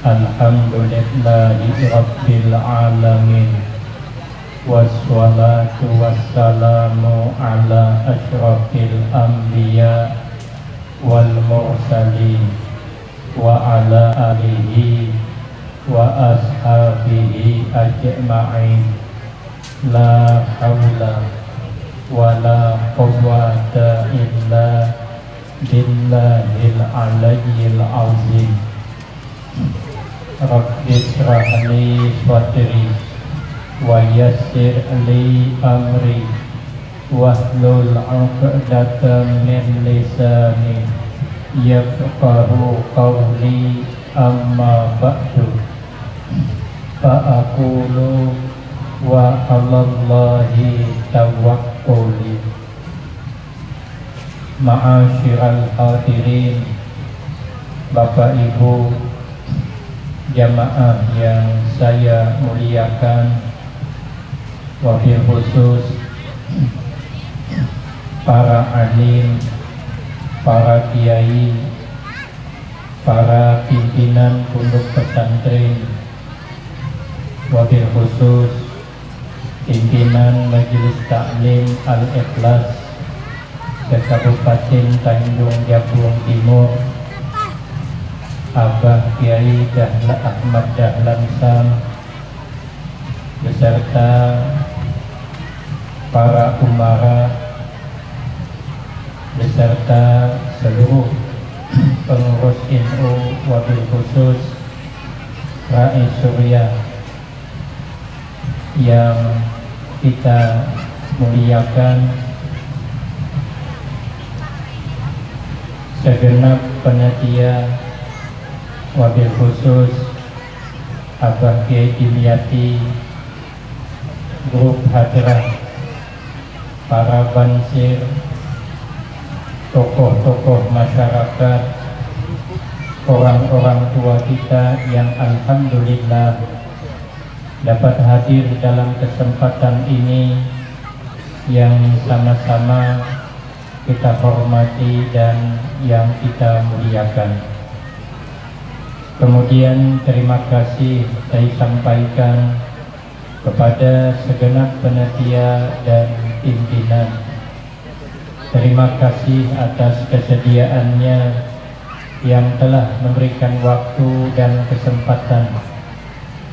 Alhamdulillahi Rabbil Alamin. Wassalatu wassalamu ala asyrafil anbiya wal mursalin wa ala alihi wa ashabihi ajma'in. La hawla wa la quwwata illa billahil aliyyil azim. Rabbi shrah li sadri wa yassir li amri wahlul 'uqdatam min lisani yafqahu qawli. Amma ba'du, fa aqulu wa 'alallahi tawakkuli. Ma'asyiral hadirin, Bapak Ibu jamaah yang saya muliakan, wabil khusus para alim, para kiai, para pimpinan pondok pesantren, wabil khusus pimpinan Majelis Taklim Al-Ikhlas Kabupaten Tanjung Jabung Timur, Abah Kiai Dahlan Ahmad Dahlan Sam, beserta para umara, beserta seluruh pengurus NU, wabil khusus Rais Surya yang kita muliakan, segenap panitia, wabil khusus Abah Kiai Dimyati, grup hadirah, para bansir, tokoh-tokoh masyarakat, orang-orang tua kita yang alhamdulillah dapat hadir dalam kesempatan ini yang sama-sama kita hormati dan yang kita muliakan. Kemudian terima kasih saya sampaikan kepada segenap panitia dan pimpinan. Terima kasih atas kesediaannya yang telah memberikan waktu dan kesempatan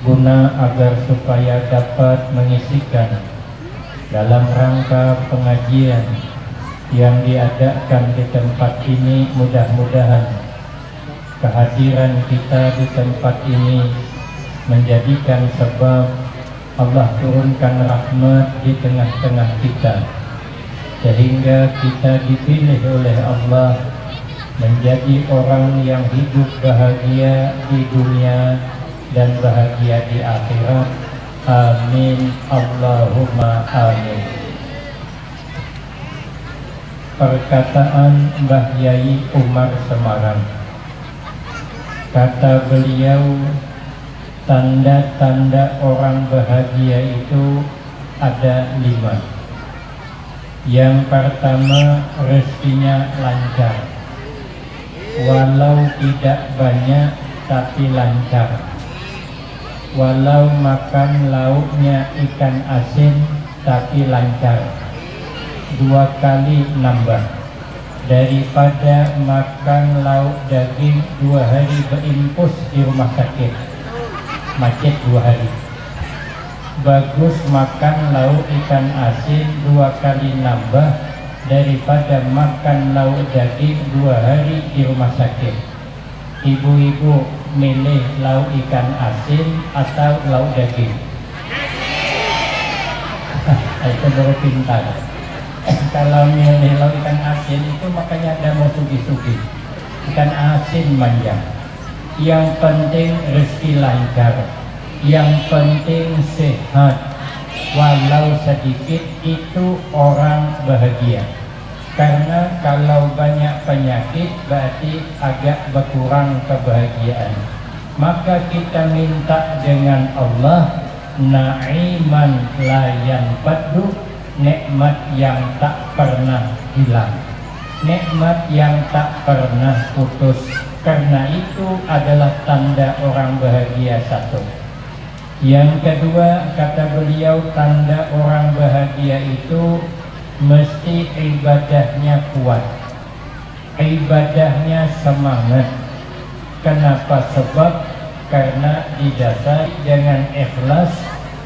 guna agar supaya dapat mengisikan dalam rangka pengajian yang diadakan di tempat ini. Mudah-mudahan kehadiran kita di tempat ini menjadikan sebab Allah turunkan rahmat di tengah-tengah kita, sehingga kita dipilih oleh Allah menjadi orang yang hidup bahagia di dunia dan bahagia di akhirat. Amin, Allahumma amin. Perkataan Mbah Yai Umar Semarang, kata beliau, tanda-tanda orang bahagia itu ada 5. Yang pertama, rezekinya lancar, walau tidak banyak tapi lancar. Walau makan lauknya ikan asin tapi lancar, 2 kali nambah. Daripada makan lauk daging 2 hari berimpus di rumah sakit, macet 2 hari. Bagus makan lauk ikan asin 2 kali nambah daripada makan lauk daging 2 hari di rumah sakit. Ibu-ibu milih lauk ikan asin atau lauk daging? Itu baru pintar. Kalau milih lauk ikan asin itu makanya ada mau sugi-sugi. Ikan asin manja. Yang penting rezeki lancar, yang penting sehat, walau sedikit itu orang bahagia. Karena kalau banyak penyakit berarti agak berkurang kebahagiaan. Maka kita minta dengan Allah na'iman la yanfadu, nikmat yang tak pernah hilang. nikmat yang tak pernah putus. Karena itu adalah tanda orang bahagia satu. Yang kedua, kata beliau, tanda orang bahagia itu mesti ibadahnya kuat, ibadahnya semangat. Kenapa? Sebab karena didasari dengan ikhlas,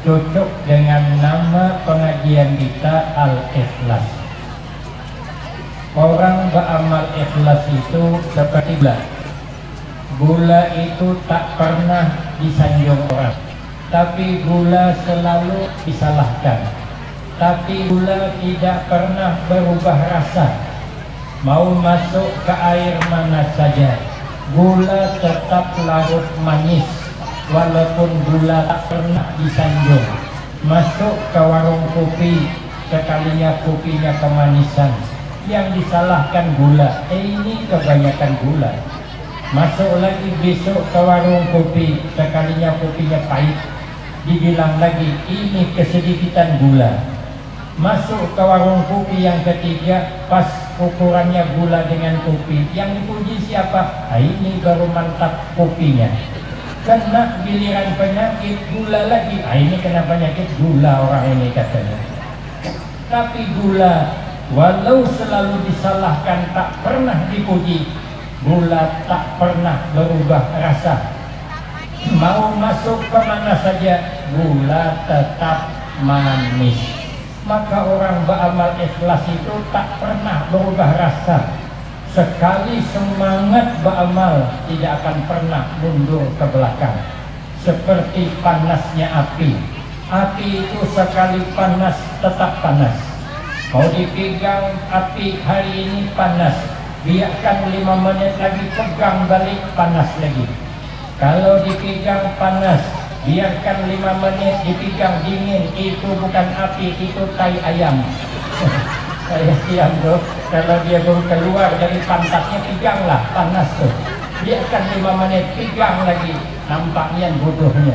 cocok dengan nama pengajian kita, Al-Ikhlas. Orang beramal ikhlas itu seperti gula. Gula itu tak pernah disanjung orang, tapi gula selalu disalahkan. Tapi gula tidak pernah berubah rasa. Mau masuk ke air mana saja, gula tetap larut manis. Walaupun gula tak pernah disanjung. Masuk ke warung kopi, sekalinya kopinya kemanisan, yang disalahkan gula. Ini kebanyakan gula. Masuk lagi besok ke warung kopi, sekalinya kopinya pahit, dibilang lagi ini kesedikitan gula. Masuk ke warung kopi yang ketiga, pas ukurannya gula dengan kopi, yang dipuji siapa? Ini baru mantap kopinya. Kena giliran penyakit gula lagi. Ini kena penyakit gula orang ini katanya. Tapi gula walau selalu disalahkan tak pernah dipuji. Gula tak pernah berubah rasa. Mau masuk ke mana saja, gula tetap manis. Maka orang beramal ikhlas itu tak pernah berubah rasa. Sekali semangat beramal, tidak akan pernah mundur ke belakang. Seperti panasnya api. Api itu sekali panas tetap panas. Mau dipegang api hari ini panas, biarkan 5 menit lagi pegang balik panas lagi. Kalau dipegang panas, biarkan 5 menit dipegang dingin. Itu bukan api, itu tai ayam. Saya siang tuh, kalau dia baru keluar dari pantatnya, peganglah panas tuh. Biarkan 5 menit, pegang lagi. Nampaknya bodohnya,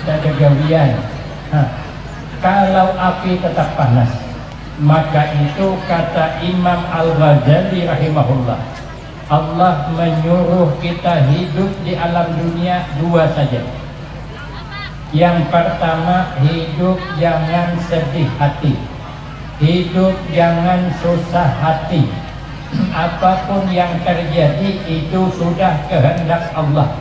ada gawian. Kalau api tetap panas, maka itu kata Imam Al-Ghazali rahimahullah, Allah menyuruh kita hidup di alam dunia 2 saja. Yang pertama, hidup jangan sedih hati, hidup jangan susah hati. Apapun yang terjadi itu sudah kehendak Allah.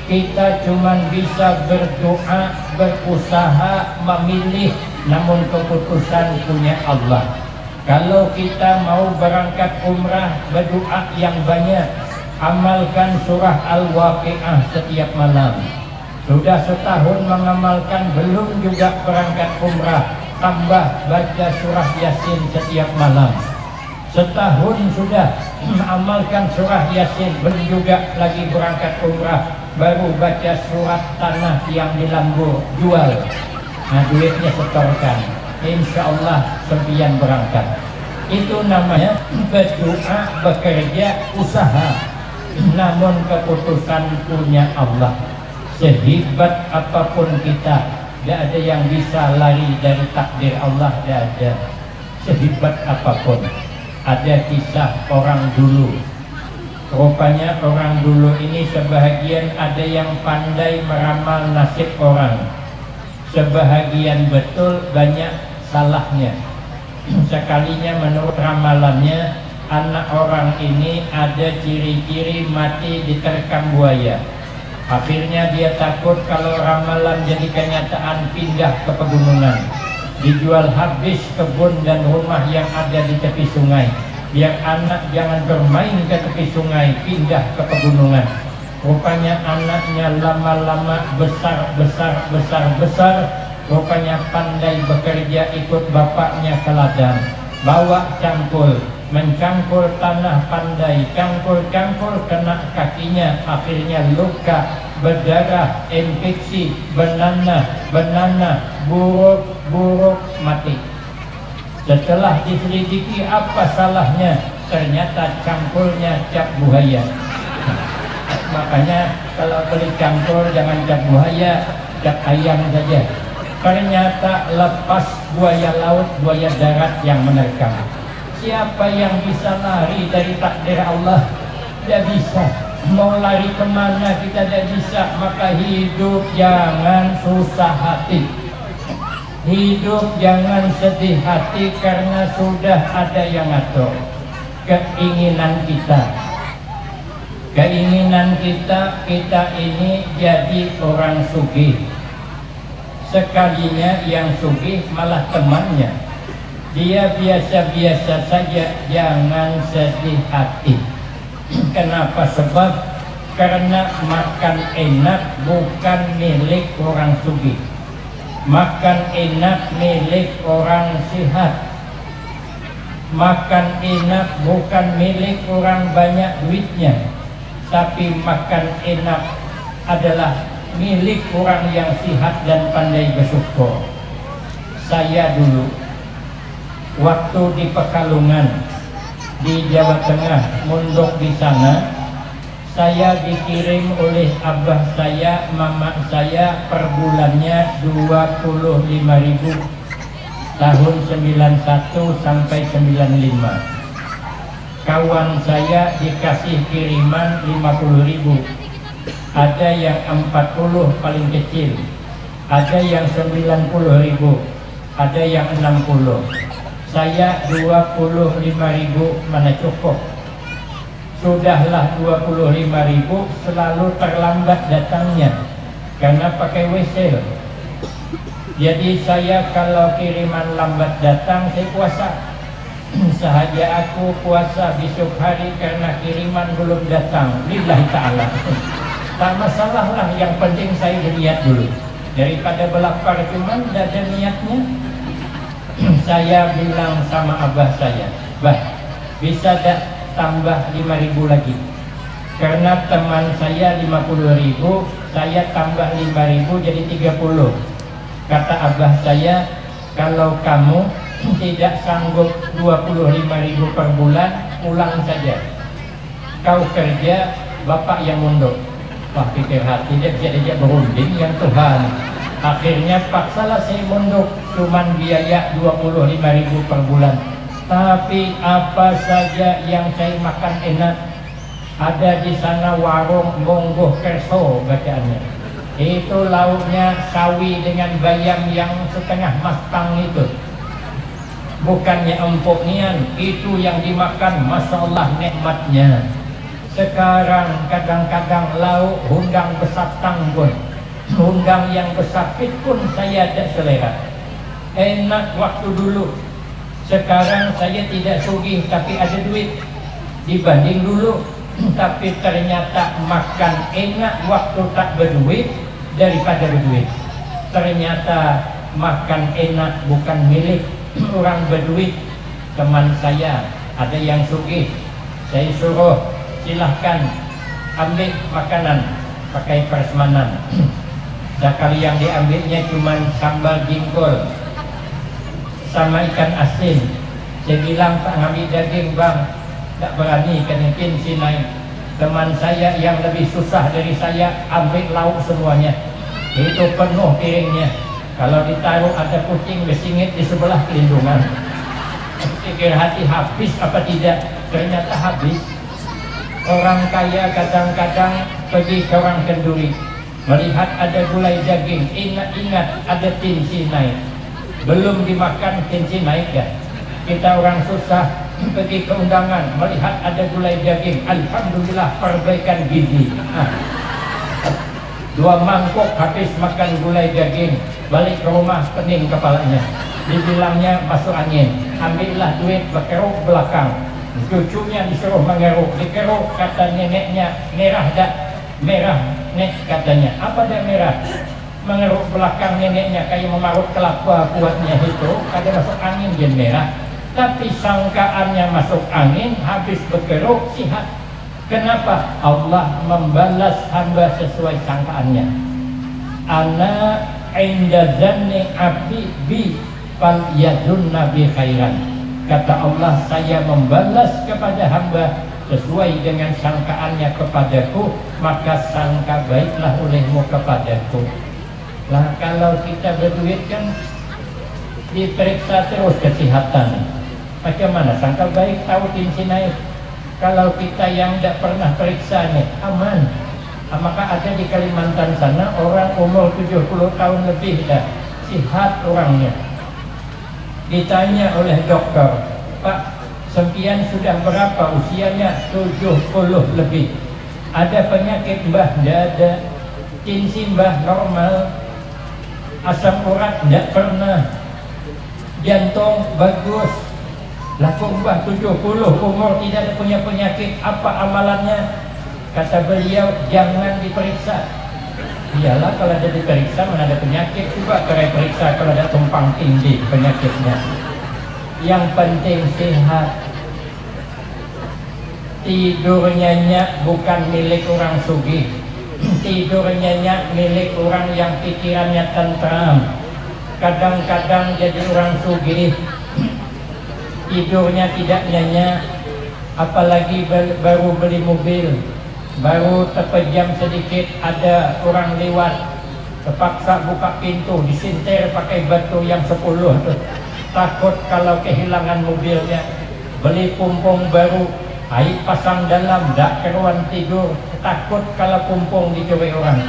Kita cuma bisa berdoa, berusaha, memilih, namun keputusan punya Allah. Kalau kita mau berangkat umrah, berdoa yang banyak, amalkan surah Al-Waqi'ah setiap malam. Sudah setahun mengamalkan, belum juga berangkat umrah, tambah baca surah Yasin setiap malam. Setahun sudah amalkan surah Yasin, belum juga lagi berangkat umrah, baru baca surat tanah yang dilambur, jual. Nah, duitnya setorkan, insya Allah sempian berangkat. Itu namanya berdoa, bekerja, usaha, namun keputusan punya Allah. Sehebat apapun kita, tidak ada yang bisa lari dari takdir Allah, tidak ada. Sehebat apapun. Ada kisah orang dulu. Rupanya orang dulu ini sebahagian ada yang pandai meramal nasib orang, sebahagian betul, banyak salahnya. Sekalinya menurut ramalannya, anak orang ini ada ciri-ciri mati diterkam buaya. Akhirnya dia takut kalau ramalan jadi kenyataan, pindah ke pegunungan, dijual habis kebun dan rumah yang ada di tepi sungai, biar anak jangan bermain ke tepi sungai, pindah ke pegunungan. Rupanya anaknya lama-lama besar. Rupanya pandai bekerja, ikut bapaknya ke ladang, bawa cangkul, mencangkul tanah pandai, cangkul kena kakinya, akhirnya luka, berdarah, infeksi, benana, buruk, mati. Setelah diselidiki apa salahnya, ternyata cangkulnya cap buaya. Makanya kalau beli cangkul jangan cap buaya, cap ayam saja. Ternyata lepas buaya laut, buaya darat yang menerkam. Siapa yang bisa lari dari takdir Allah? Tidak bisa. Mau lari kemana kita tidak bisa. Maka hidup jangan susah hati. Hidup jangan sedih hati karena sudah ada yang ngatur. Keinginan kita ini jadi orang sugih. Sekalinya yang sugih malah temannya dia biasa-biasa saja, jangan sedih hati. Kenapa? Sebab karena makan enak bukan milik orang sugih. Makan enak milik orang sehat. Makan enak bukan milik orang banyak duitnya, tapi makan enak adalah milik orang yang sehat dan pandai bersyukur. Saya dulu waktu di Pekalongan di Jawa Tengah, mondok di sana, saya dikirim oleh abah saya, mama saya per bulannya 25.000 tahun 91 sampai 95. Kawan saya dikasih kiriman 50.000. Ada yang 40 paling kecil, ada yang 90.000, ada yang 60. Saya 25.000 mana cukup. Sudahlah 25.000 selalu terlambat datangnya karena pakai wesel. Jadi saya kalau kiriman lambat datang saya puasa. Sahaja aku puasa besok hari karena kiriman belum datang. Lillahi ta'ala. Tak masalah lah, yang penting saya berniat dulu. Daripada belakar cuman tidak ada niatnya. Saya bilang sama abah saya, bah, bisa tak tambah 5.000 lagi? Karena teman saya 50.000, saya tambah 5.000 jadi 30. Kata abah saya, kalau kamu tidak sanggup 25.000 per bulan, pulang saja. Kau kerja, bapak yang mondok. Wah, pikir hati dia bisa berunding yang Tuhan. Akhirnya paksalah saya mondok, cuman biaya 25.000 per bulan. Tapi apa saja yang saya makan enak. Ada di sana warung monggoh kerso bacaannya. Itu lauknya sawi dengan bayam yang setengah matang itu. Bukannya empuk nian, itu yang dimakan, masya Allah nikmatnya. Sekarang kadang-kadang lauk hundang besatang pun, hundang yang besapit pun saya tidak selera. Enak waktu dulu. Sekarang saya tidak sugih tapi ada duit dibanding dulu. Tapi ternyata makan enak waktu tak berduit daripada berduit. Ternyata makan enak bukan milik orang berduit. Teman saya ada yang sugih, saya suruh silahkan ambil makanan pakai prasmanan. Sekali yang diambilnya cuma sambal jengkol sama ikan asin. Saya bilang, Pak, ngambil daging bang, tak berani karena pensi naik. Teman saya yang lebih susah dari saya ambil lauk semuanya, itu penuh piringnya. Kalau ditaruh ada kucing bersingit di sebelah kelindungan. Pikir hati habis apa tidak, ternyata habis. Orang kaya kadang-kadang pergi ke orang kenduri, melihat ada gulai daging, ingat-ingat ada tinsi naik, belum dimakan tinsi naik ya. Kita orang susah pergi ke undangan, melihat ada gulai daging, alhamdulillah perbaikan gizi. 2 mangkok habis makan gulai daging, balik ke rumah pening kepalanya. Dibilangnya masuk angin, ambillah duit berkeruk belakang. Cucunya disuruh mengeruk, dikeruk kata neneknya, merah dak? Merah nek katanya. Apa dah merah? Mengeruk belakang neneknya kayak memarut kelapa kuatnya itu, kada masuk angin dia merah. Tapi sangkaannya masuk angin, habis berkeruk sihat. Kenapa? Allah membalas hamba sesuai sangkaannya. Ana inda zanni abdi bi fal yadunna bi khairan. Kata Allah, saya membalas kepada hamba sesuai dengan sangkaannya kepadaku, maka sangka baiklah olehmu kepadaku. Lah kalau kita berduit kan diperiksa terus kesehatan. Macam mana sangka baik tahu tensi naik? Kalau kita yang tidak pernah periksa nih, aman. Maka ada di Kalimantan sana orang umur 70 tahun lebih dah, sihat orangnya. Ditanya oleh dokter, Pak, sempian sudah berapa usianya? 70 lebih. Ada penyakit mbah? Tidak ada. Tensi mbah normal, asam urat tidak pernah, jantung bagus. Laku mbah 70 umur tidak ada punya penyakit, apa amalannya? Kata beliau, jangan diperiksa. Iyalah kalau ada diperiksa mana ada penyakit, coba kira periksa kalau ada tumpang tinggi penyakitnya. Yang penting sehat. Tidur nyenyak bukan milik orang sugih. Tidur nyenyak milik orang yang pikirannya tentram. Kadang-kadang jadi orang sugih tidurnya tidak nyenyak, apalagi baru beli mobil, baru terpejam sedikit ada orang lewat, terpaksa buka pintu, disinter pakai batu yang 10 tuh. Takut kalau kehilangan mobilnya. Beli pumpung baru, air pasang dalam, dak keruan tidur, takut kalau pumpung dicuri orang.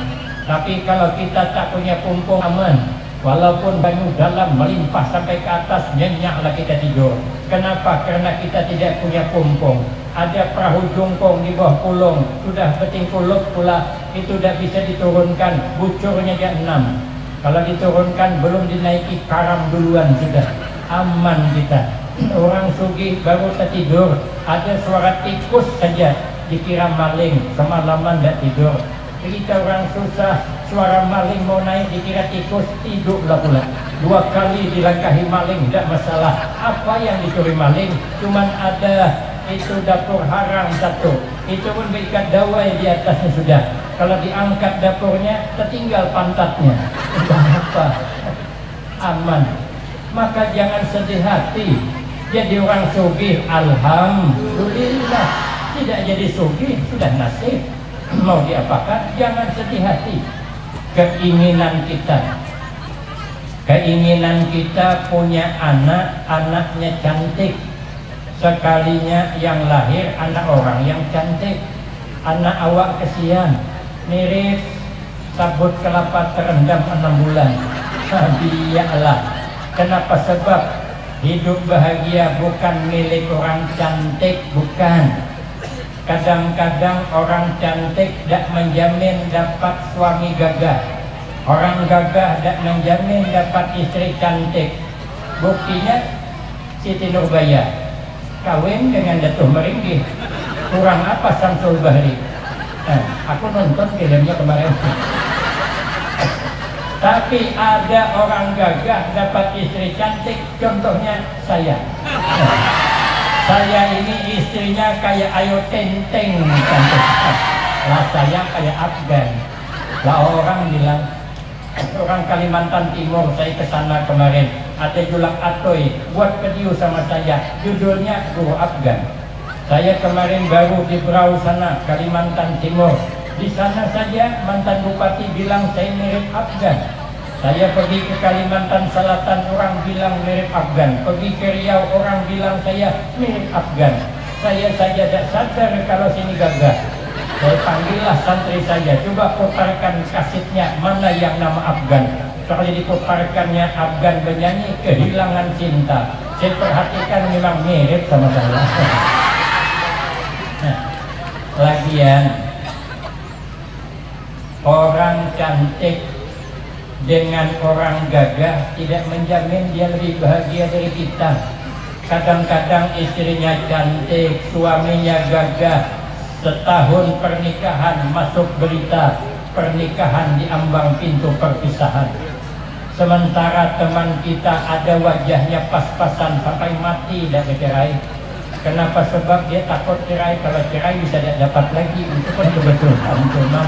Tapi kalau kita tak punya pumpung, aman. Walaupun banyu dalam melimpah sampai ke atas, nyenyaklah kita tidur. Kenapa? Karena kita tidak punya pumpung. Ada perahu jungkung di bawah pulung, sudah betingkuluk pula, itu tidak bisa diturunkan, bucurnya dia 6. Kalau diturunkan belum dinaiki, karam duluan sudah. Aman kita. Orang sugih baru tertidur, ada suara tikus saja dikira maling, semalaman tidak tidur. Kita orang susah, suara maling mau naik dikira tikus, tidurlah pula. 2 kali dilangkahi maling, tidak masalah. Apa yang dicuri maling? Cuman ada itu dapur harang satu, itu pun berikat dawai di atasnya sudah. Kalau diangkat dapurnya, tertinggal pantatnya. Apa? Aman. Maka jangan sedih hati. Jadi orang sugih, alhamdulillah. Tidak jadi sugih, sudah nasib. Mau diapakan? Jangan sedih hati. Keinginan kita punya anak, anaknya cantik. Sekalinya yang lahir anak orang yang cantik. Anak awak kesian, mirip sabut kelapa terendam 6 bulan. Biarlah. Kenapa? Sebab hidup bahagia bukan milik orang cantik, bukan. Kadang-kadang orang cantik tidak menjamin dapat suami gagah. Orang gagah tidak menjamin dapat istri cantik. Buktinya Siti Nurbaya kawin dengan Datuk Meringgi. Kurang apa Samsul Bahri? Aku nonton filmnya kemarin. Tapi ada orang gagah dapat istri cantik, contohnya saya. Saya ini istrinya kayak Ayu Tenteng, lah saya kayak Afgan. Lah orang bilang, orang Kalimantan Timur, saya ke sana kemarin, ada Julak Atoy buat video sama saya, judulnya Guru Afgan. Saya kemarin baru di Berau sana, Kalimantan Timur. Di sana saja mantan bupati bilang saya mirip Afgan. Saya pergi ke Kalimantan Selatan, orang bilang mirip Afgan. Pergi ke Riau, orang bilang saya mirip Afgan. Saya saja tidak sadar kalau sini gagah. Saya panggillah santri saya, coba putarkan kasetnya mana yang nama Afgan. Soalnya diputarkannya Afgan bernyanyi Kehilangan Cinta. Saya perhatikan memang mirip sama saya. Nah, lagian orang cantik dengan orang gagah tidak menjamin dia lebih bahagia dari kita. Kadang-kadang istrinya cantik, suaminya gagah, setahun pernikahan masuk berita pernikahan di ambang pintu perpisahan. Sementara teman kita ada wajahnya pas-pasan sampai mati tidak bercerai. Kenapa? Sebab dia takut cerai, kalau cerai bisa tidak dapat lagi. Itu pun kebetulan cuma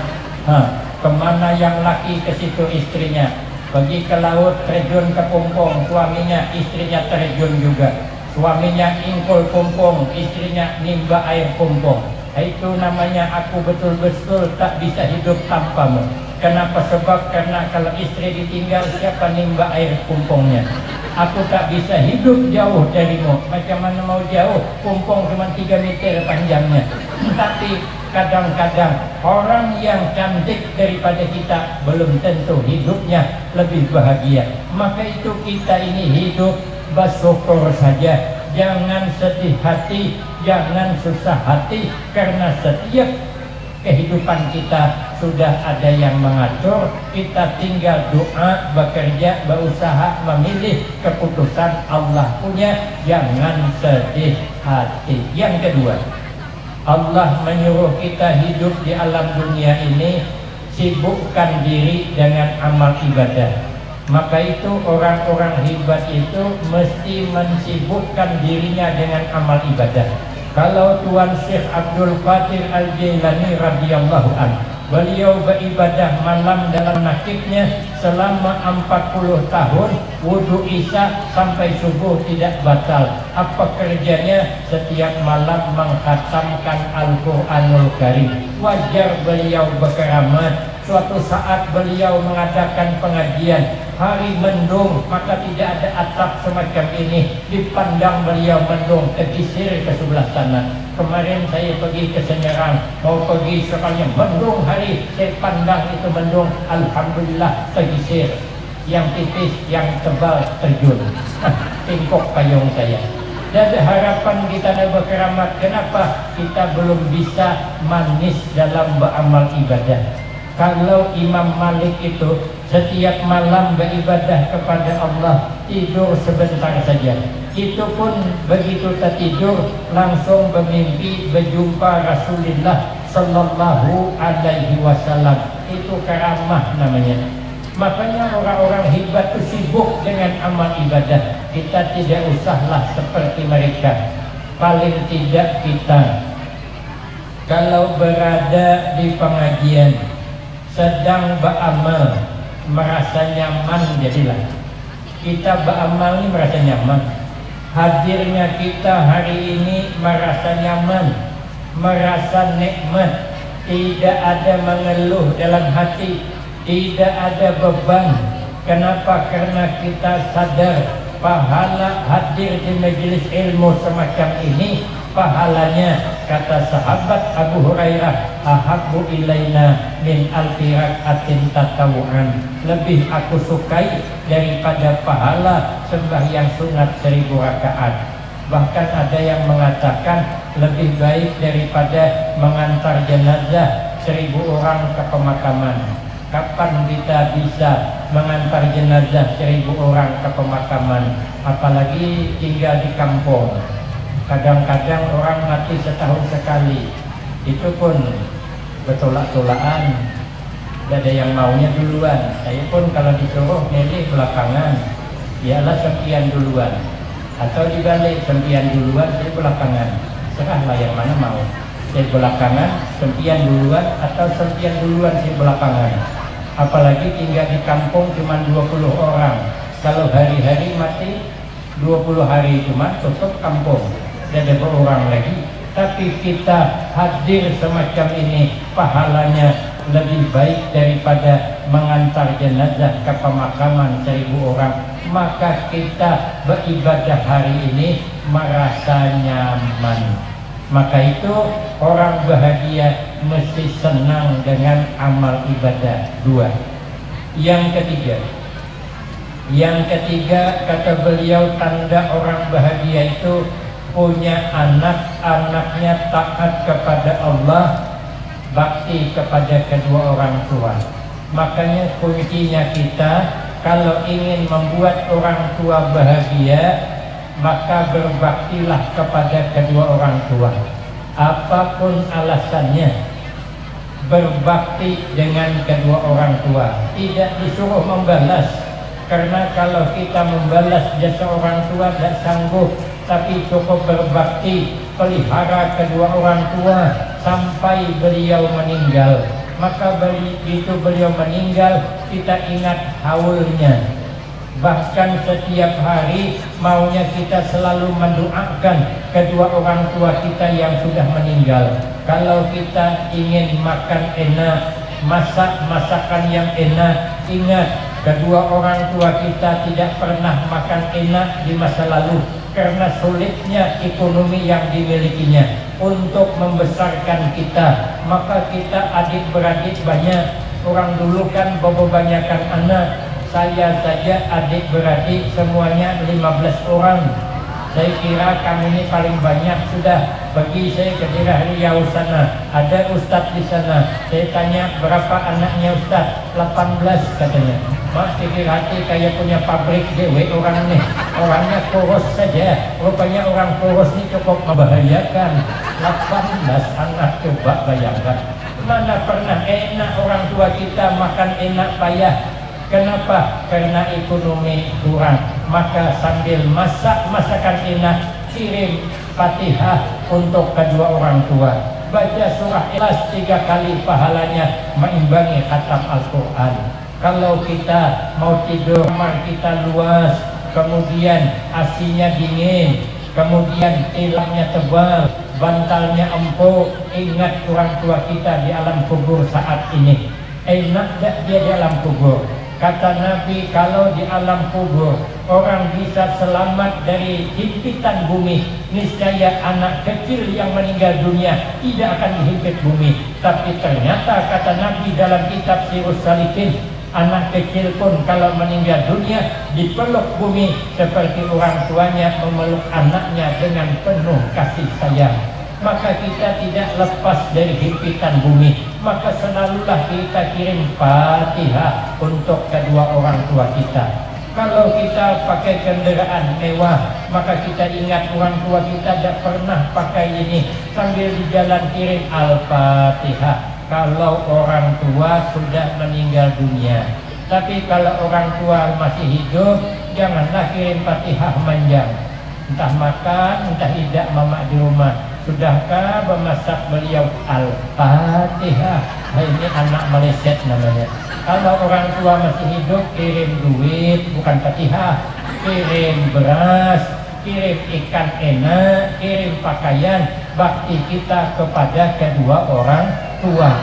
kemana yang laki ke situ istrinya. Pergi ke laut, terjun ke pumpung, suaminya, istrinya terjun juga. Suaminya ingkul pumpung, istrinya nimba air pumpung. Itu namanya aku betul-betul tak bisa hidup tanpamu. Kenapa? Sebab karena kalau istri ditinggal, siapa nimba air pumpungnya? Aku tak bisa hidup jauh darimu. Macam mana mau jauh? Kumpung cuma 3 meter panjangnya. Tapi kadang-kadang orang yang cantik daripada kita belum tentu hidupnya lebih bahagia. Maka itu kita ini hidup bersyukur saja. Jangan sedih hati, jangan susah hati, karena setiap kehidupan kita sudah ada yang mengatur. Kita tinggal doa, bekerja, berusaha, memilih. Keputusan Allah punya. Jangan sedih hati. Yang kedua, Allah menyuruh kita hidup di alam dunia ini, sibukkan diri dengan amal ibadah. Maka itu orang-orang hebat itu mesti mensibukkan dirinya dengan amal ibadah. Kalau Tuan Syekh Abdul Qadir Al-Jailani radhiyallahu anhu, beliau beribadah malam dalam nakibnya selama 40 tahun, wudu isya sampai subuh tidak batal. Apa kerjanya? Setiap malam mengkhatamkan Al-Quranul Karim. Wajar beliau berkeramat. Suatu saat beliau mengadakan pengajian, hari mendung, maka tidak ada atap semacam ini. Dipandang beliau mendung, tergisir ke sebelah sana. Kemarin saya pergi ke Senyerang, mau pergi sekalian mendung hari, saya pandang itu mendung, alhamdulillah tergisir. Yang tipis, yang tebal terjun. Tingkok payung saya. Jadi harapan kita nak berkeramat. Kenapa? Kita belum bisa manis dalam beramal ibadah. Kalau Imam Malik itu setiap malam beribadah kepada Allah, tidur sebentar saja. Itu pun begitu tertidur langsung bermimpi berjumpa Rasulullah Sallallahu Alaihi Wasallam. Itu karamah namanya. Makanya orang-orang hebat itu sibuk dengan amal ibadah. Kita tidak usahlah seperti mereka. Paling tidak kita kalau berada di pengajian sedang beramal, merasa nyaman, jadilah kita beramal ini merasa nyaman. Hadirnya kita hari ini merasa nyaman, merasa nikmat, tidak ada mengeluh dalam hati, tidak ada beban. Kenapa? Karena kita sadar pahala hadir di majelis ilmu semacam ini, pahalanya kata sahabat Abu Hurairah, ahabbu ilaina min alfi rak'atin tatawu'an, lebih aku sukai daripada pahala sembahyang sunat 1000 rakaat. Bahkan ada yang mengatakan lebih baik daripada mengantar jenazah 1000 orang ke pemakaman. Kapan kita bisa mengantar jenazah 1000 orang ke pemakaman, apalagi tinggal di kampung? Kadang-kadang orang mati setahun sekali, itu pun bertolak-tolakan. Tidak ada yang maunya duluan. Saya pun kalau disuruh milih belakangan, ialah sempian duluan, atau dibalik, sempian duluan, saya belakangan. Serahlah yang mana mau. Saya belakangan, sempian duluan, atau sempian duluan, saya belakangan. Apalagi tinggal di kampung cuma 20 orang. Kalau hari-hari mati 20 hari cuma tutup kampung, tidak ada berorang lagi. Tapi kita hadir semacam ini, pahalanya lebih baik daripada mengantar jenazah ke pemakaman 1000 orang. Maka kita beribadah hari ini merasa nyaman. Maka itu orang bahagia mesti senang dengan amal ibadah. 2. Yang ketiga kata beliau, tanda orang bahagia itu punya anak, anaknya taat kepada Allah, bakti kepada kedua orang tua. Makanya kuncinya kita kalau ingin membuat orang tua bahagia, maka berbaktilah kepada kedua orang tua. Apapun alasannya, berbakti dengan kedua orang tua. Tidak disuruh membalas, karena kalau kita membalas jasa orang tua tidak sanggup. Tapi cukup berbakti, pelihara kedua orang tua sampai beliau meninggal. Maka begitu beliau meninggal, kita ingat haulnya. Bahkan setiap hari maunya kita selalu mendoakan kedua orang tua kita yang sudah meninggal. Kalau kita ingin makan enak, masak masakan yang enak, ingat Kedua orang tua kita tidak pernah makan enak di masa lalu karena sulitnya ekonomi yang dimilikinya untuk membesarkan kita. Maka kita adik-beradik banyak. Orang dulu kan kebanyakan anak. Saya saja adik-beradik semuanya 15 orang. Saya kira kami ini paling banyak sudah. Bagi saya ke daerah Riau sana, ada ustadz di sana. Saya tanya berapa anaknya ustadz? 18 katanya. Mas pikir hati kayak punya pabrik dewe orang ini. Orangnya kurus saja. Rupanya orang kurus ini cukup membahayakan. 18 anak, coba bayangkan. Mana pernah enak orang tua kita makan enak payah. Kenapa? Karena ekonomi kurang. Maka sambil masak masakan enak, kirim Fatihah untuk kedua orang tua. Baca surah Ikhlas 3 kali, pahalanya mengimbangi khatam Al-Quran. Kalau kita mau tidur, kamar kita luas, kemudian AC-nya dingin, kemudian tilaknya tebal, bantalnya empuk, ingat orang tua kita di alam kubur saat ini. Enak tak dia di alam kubur? Kata Nabi, kalau di alam kubur orang bisa selamat dari himpitan bumi, niscaya anak kecil yang meninggal dunia tidak akan dihimpit bumi. Tapi ternyata kata Nabi dalam kitab Sirus Salikin, anak kecil pun kalau meninggal dunia dipeluk bumi seperti orang tuanya memeluk anaknya dengan penuh kasih sayang. Maka kita tidak lepas dari himpitan bumi. Maka selalulah kita kirim Fatihah untuk kedua orang tua kita. Kalau kita pakai kendaraan mewah, maka kita ingat orang tua kita tidak pernah pakai ini. Sambil di jalan kirim Al-Fatihah. Kalau orang tua sudah meninggal dunia. Tapi kalau orang tua masih hidup, janganlah kirim Fatihah manjang. Entah makan, entah tidak mamak di rumah. Sudahkah memasak beliau Al-Fatihah? Ini anak meleset namanya. Kalau orang tua masih hidup, kirim duit, bukan Fatihah. Kirim beras, kirim ikan enak, kirim pakaian. Bakti kita kepada kedua orang tua.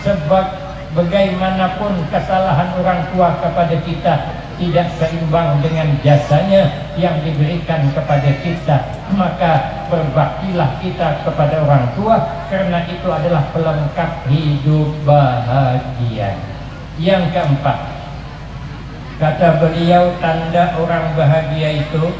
Sebab bagaimanapun kesalahan orang tua kepada kita tidak seimbang dengan jasanya yang diberikan kepada kita. Maka berbaktilah kita kepada orang tua, karena itu adalah pelengkap hidup bahagia. Yang keempat, kata beliau, tanda orang bahagia itu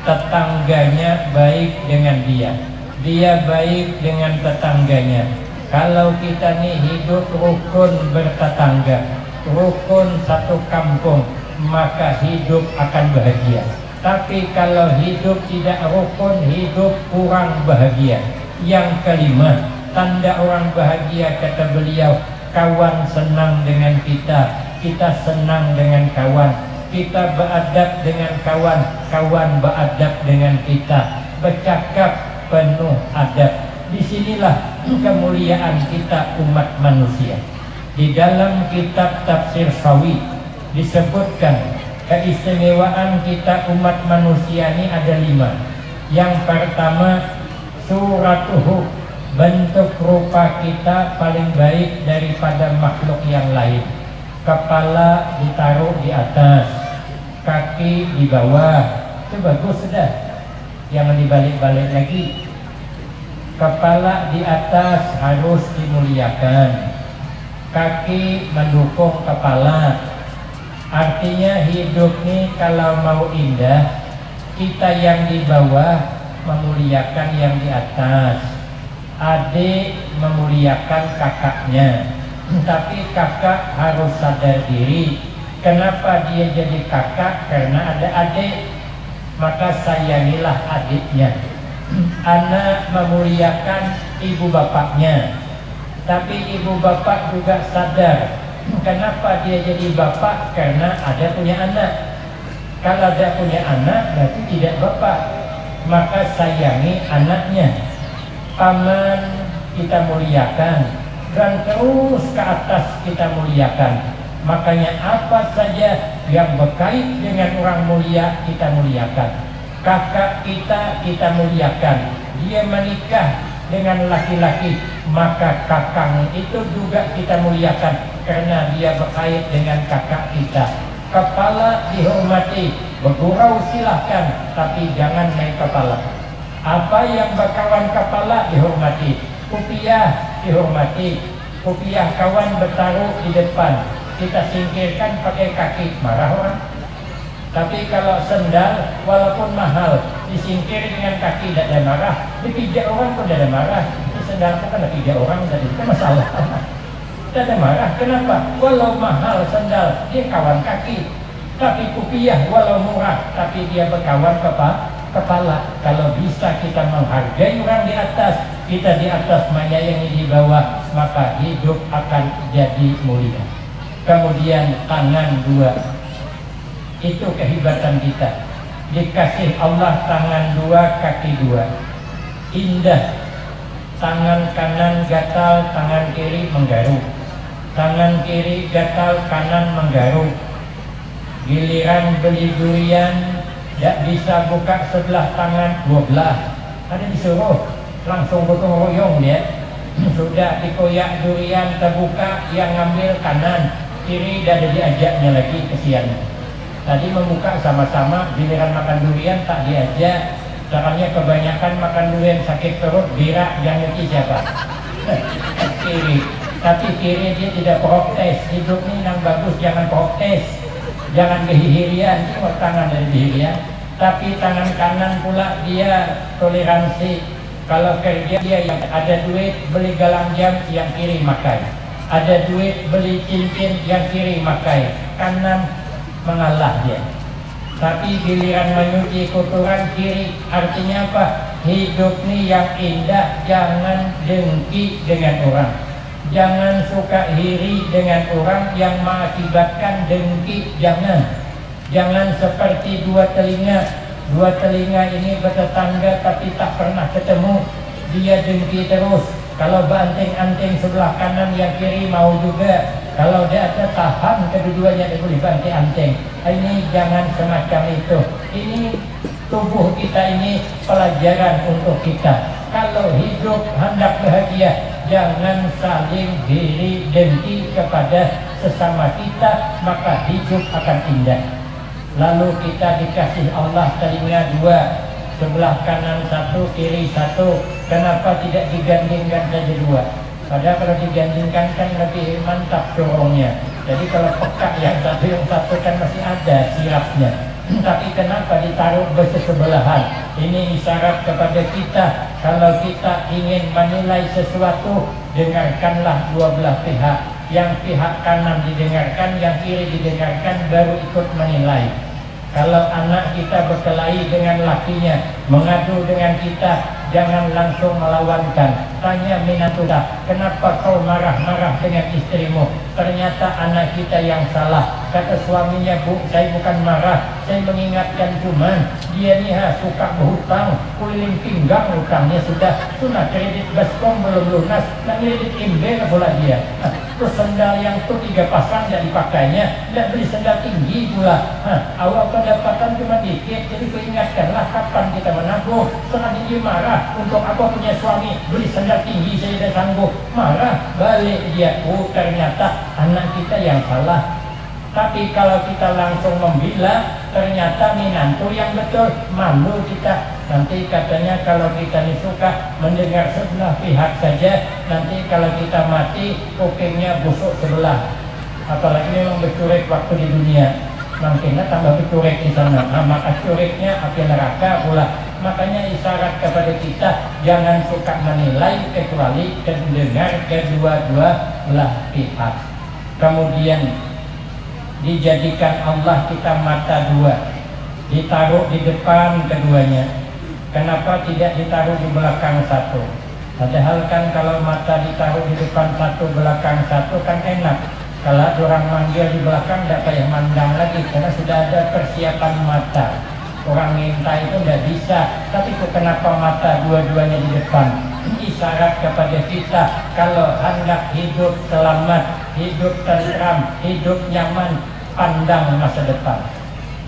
tetangganya baik dengan dia, dia baik dengan tetangganya. Kalau kita nih hidup rukun bertetangga, rukun satu kampung, maka hidup akan bahagia. Tapi kalau hidup tidak rukun, hidup kurang bahagia. Yang kelima, tanda orang bahagia kata beliau, kawan senang dengan kita, kita senang dengan kawan, kita beradab dengan kawan, kawan beradab dengan kita, bercakap penuh adab. Disinilah kemuliaan kita umat manusia. Di dalam kitab Tafsir Sawi disebutkan keistimewaan kita umat manusia ini ada 5. Yang pertama, suratuhu, bentuk rupa kita paling baik daripada makhluk yang lain. Kepala ditaruh di atas, kaki di bawah, itu bagus sudah, jangan dibalik-balik lagi. Kepala di atas harus dimuliakan, kaki mendukung kepala. Artinya hidup nih kalau mau indah, kita yang di bawah memuliakan yang di atas, adik memuliakan kakaknya. Tapi kakak harus sadar diri, kenapa dia jadi kakak? Karena ada adik, maka sayangilah adiknya. Anak memuliakan ibu bapaknya, tapi ibu bapak juga sadar kenapa dia jadi bapak, karena ada punya anak. Kalau ada punya anak berarti tidak bapak, maka sayangi anaknya. Paman kita muliakan, dan terus ke atas kita muliakan. Makanya apa saja yang berkait dengan orang mulia kita muliakan. Kakak kita muliakan, dia menikah dengan laki-laki, maka kakang itu juga kita muliakan karena dia berkait dengan kakak kita. Kepala dihormati, bergurau silahkan, tapi jangan naik kepala. Apa yang berkawan kepala dihormati, kopiah dihormati, kopiah kawan bertaruh di depan, kita singkirkan pakai kaki, marah orang. Tapi kalau sendal walaupun mahal disingkir dengan kaki tidak ada marah, dipijak orang pun tidak ada marah. Di sendal kan ada pijak orang tadi, itu masalah. Tidak ada marah, kenapa? Walau mahal sendal dia kawan kaki, tapi kopiah walau murah tapi dia berkawan kepala. Kalau bisa kita menghargai orang di atas, kita di atas menyayangi di bawah, maka hidup akan jadi mulia. Kemudian tangan dua, itu kehebatan kita. Dikasih Allah tangan dua, kaki dua, indah. Tangan kanan gatal, tangan kiri menggaruk. Tangan kiri gatal, kanan menggaruk. Giliran beli durian, tidak bisa buka sebelah tangan, dua belah. Ada disuruh, langsung gotong royong dia. Sudah dikoyak durian, terbuka, yang ngambil kanan, kiri tidak ada diajaknya lagi, kesian. Tadi membuka sama-sama, giliran makan durian tak diajak. Caranya kebanyakan makan durian sakit perut, berak, yang nyuci siapa? Kiri. Tapi kiri dia tidak protes. Hidup ini yang bagus jangan protes, jangan kehihirian. Tengok tangan dari kehihirian. Tapi tangan kanan pula dia toleransi. Kalau kerja dia yang ada duit beli galang jam, yang kiri makai. Ada duit beli cincin, yang kiri makai. Kanan mengalah dia. Tapi giliran menyuci kotoran kiri, artinya apa? Hidup ini yang indah, jangan dengki dengan orang, jangan suka iri dengan orang yang mengakibatkan dengki. Jangan seperti dua telinga ini bertetangga tapi tak pernah ketemu, dia dengki terus. Kalau banting-anting sebelah kanan, yang kiri mau juga. Kalau dia ada tahan kedua-duanya, dia boleh banting-anting. Ini jangan semacam itu. Ini tubuh kita ini pelajaran untuk kita. Kalau hidup hendak bahagia, jangan saling iri dengki kepada sesama kita, maka hidup akan indah. Lalu kita dikasih Allah telinga dua, sebelah kanan satu, kiri satu. Kenapa tidak digandingkan saja dua? Padahal kalau digandingkan kan lebih mantap dorongnya. Jadi kalau pekak yang satu kan masih ada sirapnya. Tapi kenapa ditaruh bersebelahan? Ini isyarat kepada kita, kalau kita ingin menilai sesuatu, dengarkanlah dua belah pihak. Yang pihak kanan didengarkan, yang kiri didengarkan, baru ikut menilai. Kalau anak kita berkelahi dengan lakinya, mengadu dengan kita, jangan langsung melawankan. Tanya minatulah, kenapa kau marah-marah dengan istrimu? Ternyata anak kita yang salah. Kata suaminya, bu, saya bukan marah, saya mengingatkan cuman dia nih suka berhutang, keliling pinggang hutangnya sudah kredit baskom belum lunas, dan kredit imber pula dia. Terus sendal yang tuh 3 pasang tidak dipakainya, tidak beli sendal tinggi pula. Awal pendapatan cuma dikit, jadi kuingatkanlah kapan kita menabung. Setelah dia marah, untuk apa punya suami beli sendal tinggi saya tidak sanggup. Marah, balik dia, ternyata anak kita yang salah. Tapi kalau kita langsung membela, ternyata minantu yang betul, malu kita. Nanti katanya kalau kita ini suka mendengar sebelah pihak saja, nanti kalau kita mati kupingnya busuk sebelah. Apalagi memang bercurek waktu di dunia, makinnya tambah bercurek di sana. Maka cureknya api neraka pula. Makanya isyarat kepada kita, jangan suka menilai kecuali mendengar kedua-dua belah pihak. Kemudian dijadikan Allah kita mata dua, ditaruh di depan keduanya. Kenapa tidak ditaruh di belakang satu? Padahal kan kalau mata ditaruh di depan satu, belakang satu kan enak. Kalau orang manggil di belakang tidak payah mandang lagi, karena sudah ada persiapan mata. Orang minta itu tidak bisa. Tapi kenapa mata dua-duanya di depan? Isyarat kepada kita, kalau hendak hidup selamat, hidup tentram, hidup nyaman, pandang masa depan.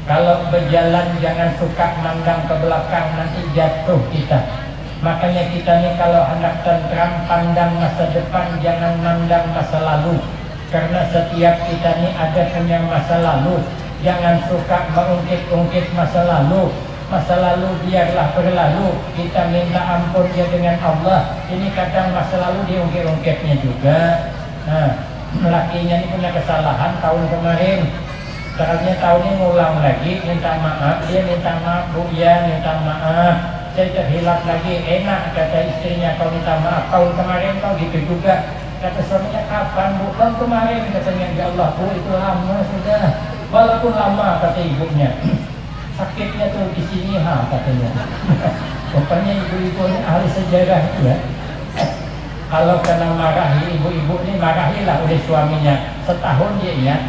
Kalau berjalan jangan suka mandang ke belakang, nanti jatuh kita. Makanya kita nih kalau hendak tentram, pandang masa depan, jangan mandang masa lalu. Karena setiap kita nih ada punya masa lalu. Jangan suka mengungkit-ungkit masa lalu. Masa lalu biarlah berlalu. Kita minta ampun dia dengan Allah. Ini kadang masa lalu diungkit-ungkitnya juga. Nah, lakinya ini punya kesalahan tahun kemarin. Caranya tahun ini ngulang lagi, minta maaf. Dia minta maaf, Bu, ya minta maaf. Saya terhilap lagi. Enak kata istrinya kalau minta maaf. Tahun kemarin kau gitu juga. Kata suaminya, kapan, Bu? Tahun kemarin. Katanya, ya Allah, Bu, itu lama sudah. Walaupun lama, kata ibunya. Sakitnya tuh di sini, katanya. Rupanya ibu-ibu ini ahli sejarah ya. Kalau kena marahi, ibu-ibu ini marahilah oleh suaminya. Setahun dia ingat.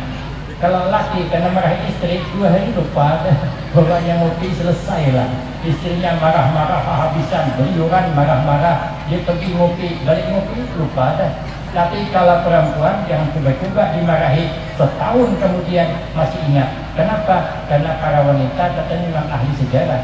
Kalau laki kena marahi istri, 2 hari lupa. Pokoknya ngopi selesai lah. Istrinya marah-marah habisan, beliuran marah-marah. Dia pergi ngopi, balik ngopi lupa dah. Tapi kalau perempuan jangan coba-coba dimarahi, setahun kemudian masih ingat. Kenapa? Karena para wanita katanya memang ahli sejarah.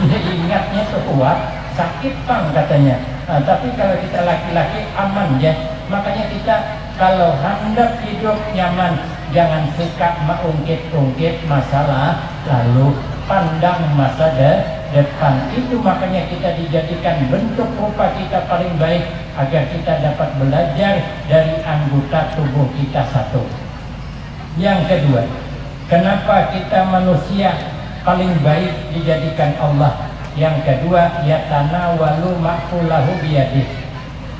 Dia ingatnya tuh kuat, sakit pang katanya. Nah, tapi kalau kita laki-laki aman ya. Makanya kita kalau hendak hidup nyaman, jangan suka mengungkit-ungkit masalah lalu, pandang masa depan. Itu makanya kita dijadikan bentuk rupa kita paling baik, agar kita dapat belajar dari anggota tubuh kita satu. Yang kedua, kenapa kita manusia paling baik dijadikan Allah? Yang kedua, yatanawalu ma'kulahu biyadih.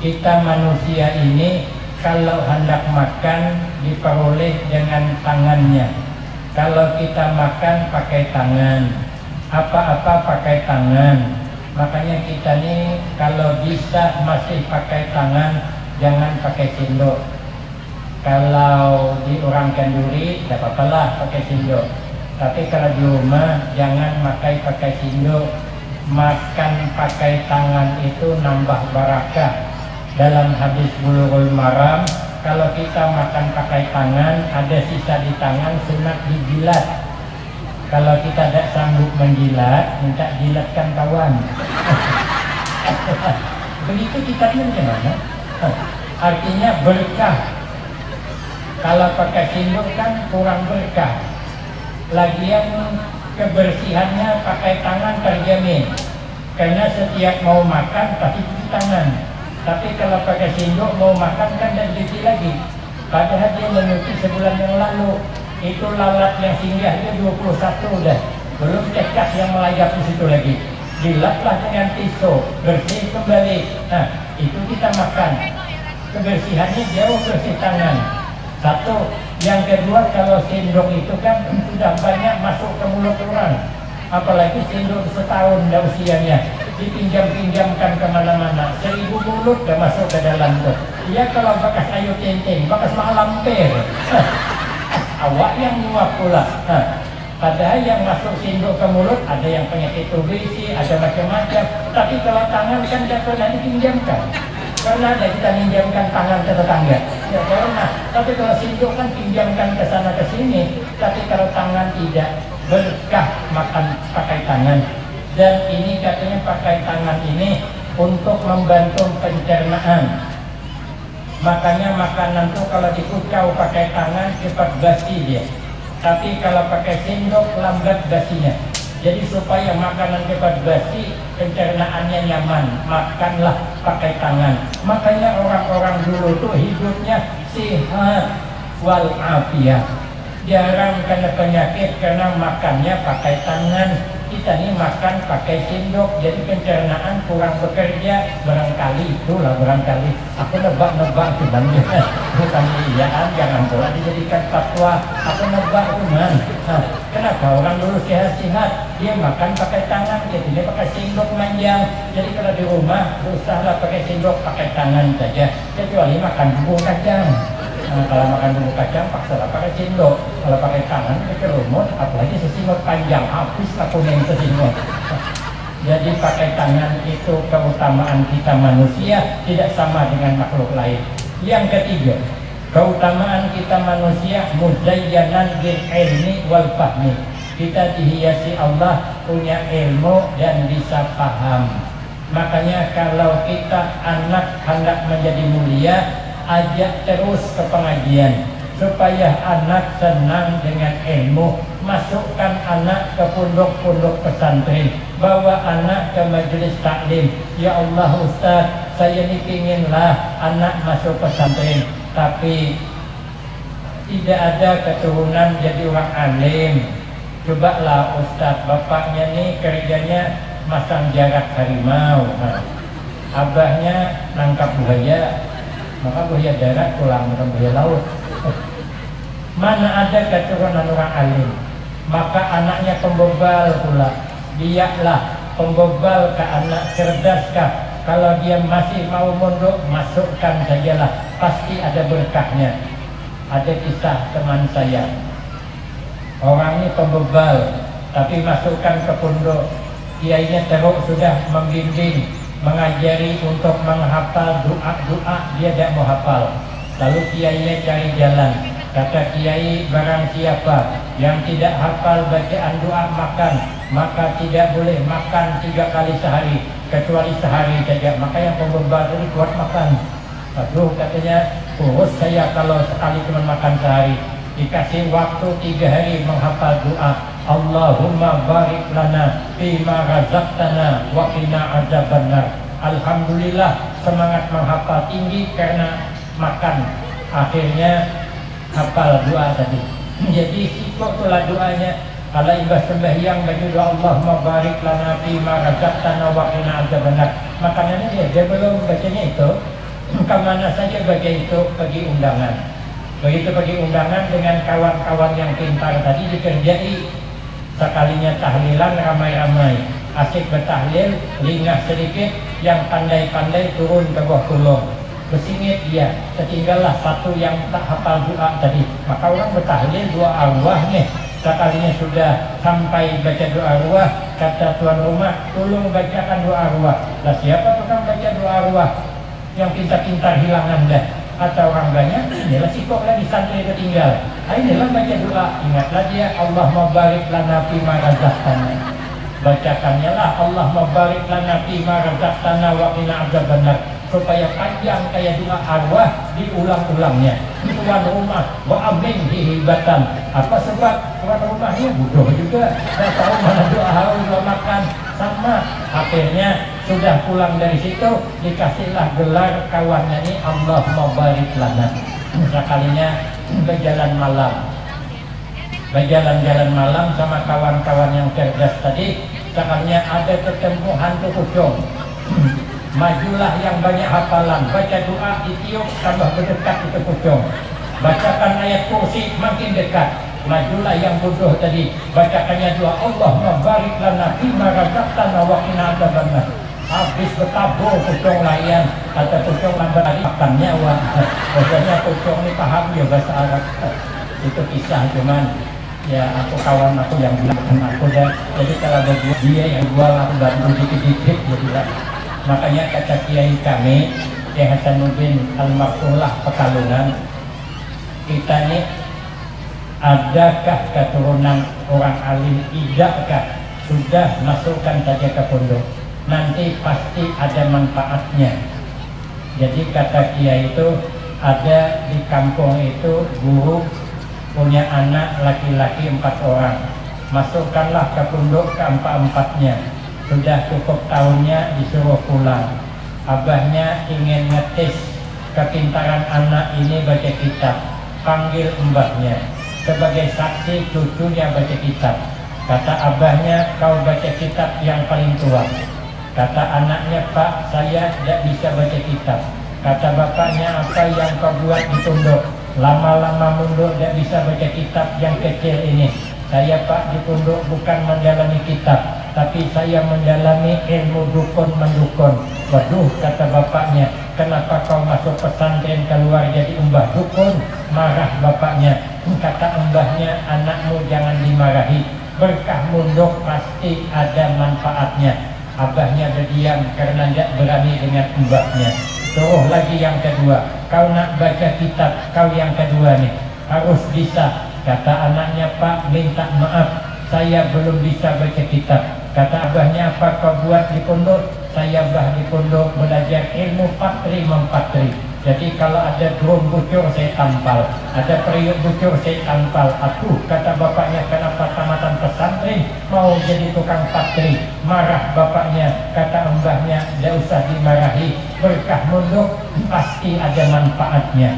Kita manusia ini kalau hendak makan diperoleh dengan tangannya. Kalau kita makan pakai tangan, apa-apa pakai tangan. Makanya kita nih kalau bisa masih pakai tangan, jangan pakai sendok. Kalau di orang kenduri, tidak apa-apa lah pakai sendok. Tapi kalau di rumah jangan pakai sendok. Makan pakai tangan itu nambah barakah. Dalam hadis Bulughul Maram, kalau kita makan pakai tangan, ada sisa di tangan, sunat dijilat. Kalau kita tidak sanggup menjilat, minta jilatkan kawan. Begitu kita ini gimana? Artinya berkah. Kalau pakai sendok kan kurang berkah. Lagian kebersihannya pakai tangan terjamin. Karena setiap mau makan pasti cuci tangan. Tapi kalau pakai sendok mau makan kan dan cuci lagi. Padahal dia menyuci sebulan yang lalu. Itu lalat yang singgahnya 21 udah. Belum cecak yang melayap di situ lagi. Dilaplah dengan tisu, bersih kembali. Nah, itu kita makan. Kebersihannya jauh bersih tangan. Satu. Yang kedua, kalau sendok itu kan sudah banyak masuk ke mulut orang. Apalagi sendok setahun dah usianya, dipinjam-pinjamkan kemana-mana. 1000 mulut dah masuk ke dalam tuh. Dia kalau bekas ayu centeng, bekas malampir. Awak yang nyuap pula. Padahal yang masuk sendok ke mulut ada yang penyakit TBC, ada macam-macam. Tapi kalau tangan kan tidak pernah dipinjamkan. Pernah ada kita pinjamkan tangan ke tetangga? Ya pernah. Tapi kalau sendok kan pinjamkan ke sana ke sini. Tapi kalau tangan tidak, berkah makan pakai tangan. Dan ini katanya pakai tangan ini untuk membantu pencernaan. Makanya makanan tuh kalau dikucau pakai tangan cepat basi dia. Tapi kalau pakai sendok lambat basinya. Jadi supaya makanan cepat basi, pencernaannya nyaman, makanlah pakai tangan. Makanya orang-orang dulu tuh hidupnya sehat walafiat. Jarang kena penyakit karena makannya pakai tangan. Kita nih makan pakai sendok, jadi pencernaan kurang bekerja. Barangkali itulah, barangkali aku nebak-nebak cuman bukan iyaan, jangan pula dijadikan fatwa. Aku nebak cuman. Kenapa orang dulu sehat-sehat dia makan pakai tangan, jadi dia pakai sendok manjang. Jadi kalau di rumah usahlah pakai sendok, pakai tangan saja, kecuali makan bubur kacang. Kalau makan bumbu kacang paksa pakai sendok. Kalau pakai tangan kecerumut, apalagi sesingot panjang, habislah kuning sesingot. Jadi pakai tangan itu keutamaan kita manusia tidak sama dengan makhluk lain. Yang ketiga, keutamaan kita manusia muzayyanan bil ilmi wal fahmi. Kita dihiasi Allah punya ilmu dan bisa paham. Makanya kalau kita anak hendak menjadi mulia, ajak terus ke pengajian. supaya anak senang dengan ilmu. Masukkan anak ke pondok-pondok pesantren, bawa anak ke majelis taklim. Ya Allah Ustaz, saya ini pinginlah anak masuk pesantren, tapi tidak ada keturunan jadi orang alim. Cobalah Ustaz, bapaknya nih kerjanya masang jarak harimau, abahnya nangkap buaya, maka buaya darat pulang ke buaya laut. Mana ada keturunan orang alim? Maka anaknya pembebal pula. Dialah pembebal ke anak, cerdaskah? Kalau dia masih mau mondok, masukkan sajalah, pasti ada berkahnya. Ada kisah teman saya, orang ini pembebal, tapi masukkan ke pondok. Kiainya teruk sudah membimbing, mengajari untuk menghafal doa-doa, dia tidak mau hafal. Lalu kiainya cari jalan. Kata kiai, barang siapa yang tidak hafal bacaan doa makan, maka tidak boleh makan 3 kali sehari, kecuali sehari saja. Maka yang pembebal ini kuat makan. Aduh, katanya, urus saya kalau sekali cuma makan sehari. Dikasih waktu 3 hari menghafal doa, Allahumma barik lana fima razaqtana wa qina adzabannar. Alhamdulillah, semangat menghafal tinggi karena makan. Akhirnya hafal doa tadi. Jadi sikok itulah doanya. Kalau imbas sembahyang bagi doa Allahumma barik lana fima razaqtana wa qina adzabannar. Makanannya dia belum bacanya itu. Kemana saja baca itu, pergi undangan. Begitu pergi undangan dengan kawan-kawan yang pintar tadi dikerjai. Sekalinya tahlilan ramai-ramai, asik bertahlil, lingah sedikit, yang pandai-pandai turun ke bawah kolong. Bersingit dia, tertinggallah satu yang tak hafal doa tadi. Maka orang bertahlil 2 arwah nih. Sekalinya sudah sampai baca doa arwah, kata tuan rumah, tolong bacakan doa arwah. Lah siapa tukang baca doa arwah? Yang pintar-pintar hilangan dah. Atau orang banyak, inilah sikok lagi santri ketinggal. Inilah baca doa, ingatlah dia, Allahumma barik lana fima razaqtana. Bacakannya lah, Allahumma barik lana fima razaqtana wa qina adzabannar. Supaya panjang kayak doa arwah, diulang-ulangnya. Tuan rumah, wa amin hibatan. Apa sebab tuan rumahnya bodoh juga, tak tahu mana doa harus makan. Sama, akhirnya sudah pulang dari situ, dikasihlah gelar kawannya ini, Allahumma barik lana. Sekalinya berjalan malam, berjalan-jalan malam sama kawan-kawan yang cerdas tadi. Sekalinya ada ketemu hantu kucing. Majulah yang banyak hafalan, baca doa ditiup, tambah berdekat itu kucing. Bacakan ayat kursi, makin dekat. Majulah yang bodoh tadi, bacakannya doa Allahumma barik lana fima razaqtana wa qina adzabannar. Habis bertabur kucing layan, kata kucing lambat tadi makannya wah. Biasanya kucing ini paham ya bahasa Arab. Itu kisah, cuman ya aku kawan aku yang bilang aku dah. Jadi kalau berdua dia yang jual, aku bantu dikit-dikit jadilah. Makanya kata kiai kami, Kiai Hasanuddin Al-Maktulah Pekalongan, kita ini adakah keturunan orang alim, idakkah? Sudah masukkan saja ke pondok, nanti pasti ada manfaatnya. Jadi kata kiai itu, ada di kampung itu guru punya anak laki-laki 4 orang, masukkanlah ke pondok keempat-empatnya. Sudah cukup tahunnya disuruh pulang. Abahnya ingin ngetes kepintaran anak ini baca kitab. Panggil mbahnya sebagai saksi cucunya baca kitab. Kata abahnya, kau baca kitab yang paling tua. Kata anaknya, Pak, saya tidak bisa baca kitab. Kata bapaknya, apa yang kau buat di pondok? Lama-lama mundur tidak bisa baca kitab yang kecil ini. Saya Pak di pondok bukan mendalami kitab, tapi saya mendalami ilmu dukun mendukun. Waduh, kata bapaknya, kenapa kau masuk pesantren keluar jadi mbah dukun? Marah bapaknya. Kata mbahnya, anakmu jangan dimarahi, berkah munduk pasti ada manfaatnya. Abahnya berdiam karena tidak berani dengan mbahnya. Suruh lagi yang kedua, kau nak baca kitab, kau yang kedua nih harus bisa. Kata anaknya, Pak, minta maaf, saya belum bisa baca kitab. Kata abahnya, apa kau buat di pondok? Saya bah di pondok belajar ilmu patri mempatri. Jadi kalau ada drum bocor saya tampal. Ada periuk bucur saya tampal. Aku kata bapaknya, kenapa tamatan pesantren mau jadi tukang patri? Marah bapaknya, kata mbahnya, tidak usah dimarahi, berkah mondok pasti ada manfaatnya.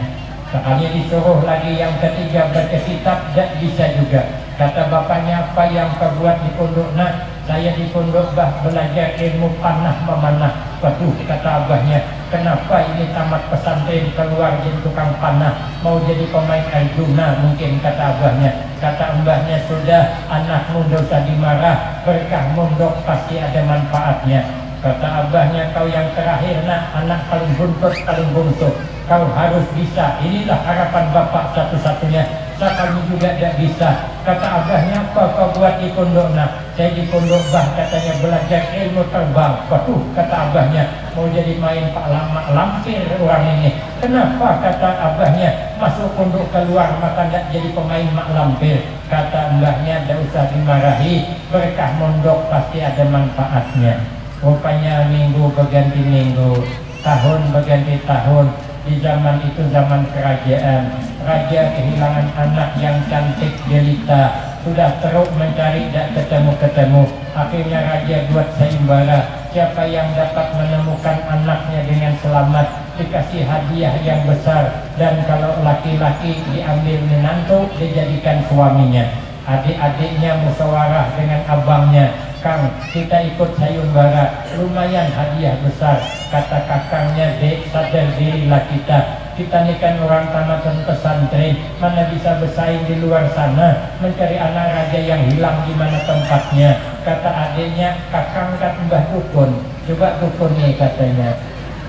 Sekali disuruh lagi yang ketiga baca kitab, tidak bisa juga. Kata bapaknya, apa yang kau buat di pondok nak? Saya di pondok bah belajar ilmu panah memanah. Waduh, kata abahnya, kenapa ini tamat pesantren keluar jadi tukang panah, mau jadi pemain Arjuna mungkin, kata abahnya. Kata mbahnya, sudah anakmu tidak usah dimarah, berkah mondok pasti ada manfaatnya. Kata abahnya, kau yang terakhir nak, anak paling buntut paling bungsu, kau harus bisa. Inilah harapan bapak satu-satunya. Kami juga tidak bisa. Kata abahnya, apa kau buat di pondok nak? Saya di pondok bah, katanya belajar ilmu terbang. Waduh, kata abahnya, mau jadi main pak lama lampir orang ini. Kenapa? Kata abahnya, masuk pondok keluar maka tidak jadi pemain mak lampir. Kata mbahnya, tidak usah dimarahi, berkah mondok pasti ada manfaatnya. Rupanya minggu berganti minggu, tahun berganti tahun. Di zaman itu zaman kerajaan, raja kehilangan anak yang cantik jelita, sudah teruk mencari tidak ketemu-ketemu. Akhirnya raja buat sayembara, siapa yang dapat menemukan anaknya dengan selamat dikasih hadiah yang besar, dan kalau laki-laki diambil menantu dijadikan suaminya. Adik-adiknya musyawarah dengan abangnya, Kang, kita ikut sayembara, lumayan hadiah besar. Kata kakangnya, dek, sadar dirilah kita ini kan orang tamatan pesantren, mana bisa bersaing di luar sana mencari anak raja yang hilang di mana tempatnya. Kata adiknya, kakang kan mbah dukun, coba dukun nih katanya.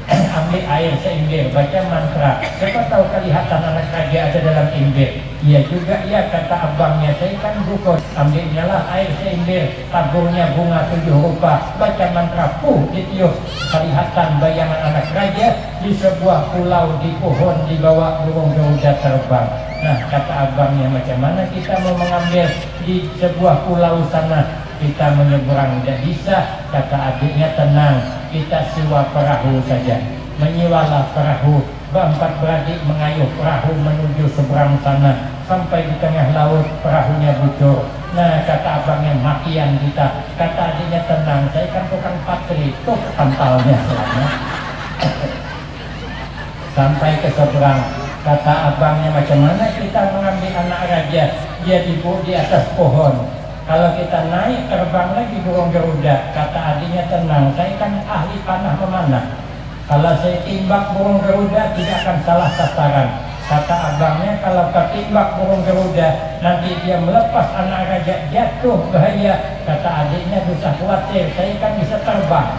Ambil air seimber, baca mantra, siapa tahu kelihatan anak raja ada dalam imber. Iya juga ya, kata abangnya, saya kan dukun. Ambilnya lah air seimber, taburnya bunga 7 rupa, baca mantra, ditiup, kelihatan bayangan anak raja di sebuah pulau di pohon, dibawa burung garuda terbang. Nah, kata abangnya, macam mana kita mau mengambil di sebuah pulau sana? Kita menyeberang tidak bisa. Kata adiknya, tenang, kita sewa perahu saja. Menyewalah perahu, berempat beradik mengayuh perahu menuju seberang sana. Sampai di tengah laut perahunya bocor. Nah, kata abangnya, makian kita. Kata adiknya, tenang, saya kan tukang patri, tuh pantalnya selama. Sampai ke seberang, kata abangnya, macam mana kita mengambil anak raja? Dia dibawa di atas pohon. Kalau kita naik terbang lagi burung garuda. Kata adiknya, tenang, saya kan ahli panah memanah. Kalau saya timbak burung garuda tidak akan salah sasaran. Kata abangnya, kalau kau timbak burung garuda nanti dia melepas anak raja, jatuh bahaya. Kata adiknya, bisa khawatir, saya kan bisa terbang.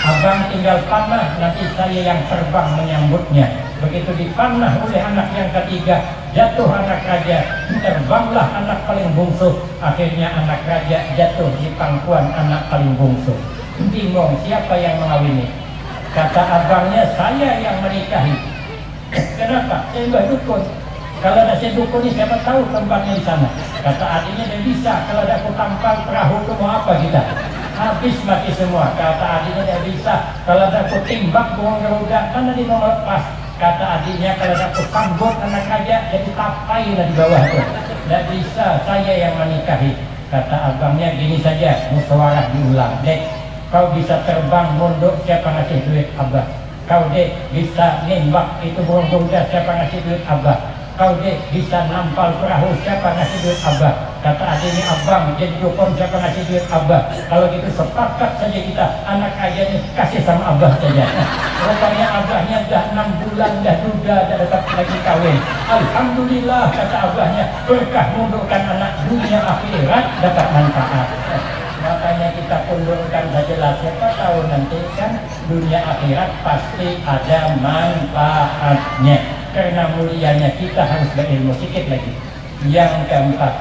Abang tinggal panah, nanti saya yang terbang menyambutnya. Begitu dipanah oleh anak yang ketiga, jatuh anak raja, terbanglah anak paling bungsu. Akhirnya anak raja jatuh di pangkuan anak paling bungsu. Bingung siapa yang mengawini. Kata abangnya, saya yang menikahi. Kenapa? Saya mbah dukun. Kalau ada saya dukun ini siapa tahu tempatnya di sana. Kata adiknya, dia bisa. Kalau ada aku tampal perahu itu mau apa kita? Habis mati semua. Kata adiknya, dia bisa. Kalau ada aku timbak burung garuda, mana dia mau lepas? Kata adiknya, kalau aku sambut anak raja, jadi tapai lah di bawah tuh. Tidak bisa, saya yang menikahi. Kata abangnya, gini saja, musyawarah diulang. Dek, kau bisa terbang mondok, siapa ngasih duit abah? Kau dek bisa nembak itu burung garuda, siapa ngasih duit abah? Kau dek bisa nampal perahu, siapa ngasih duit abah? Kata adiknya, abang jadi dukun, siapa ngasih duit abah? Kalau gitu sepakat saja kita, anak raja ini kasih sama abah saja. Rupanya abahnya dah 6 bulan dah duda, dah dapat lagi kawin. Alhamdulillah, kata abahnya, berkah mundurkan anak, dunia akhirat dapat manfaat. Makanya kita pundurkan sajalah, siapa tahu nanti kan dunia akhirat pasti ada manfaatnya. Karena mulianya kita harus berilmu. Sikit lagi. Yang keempat,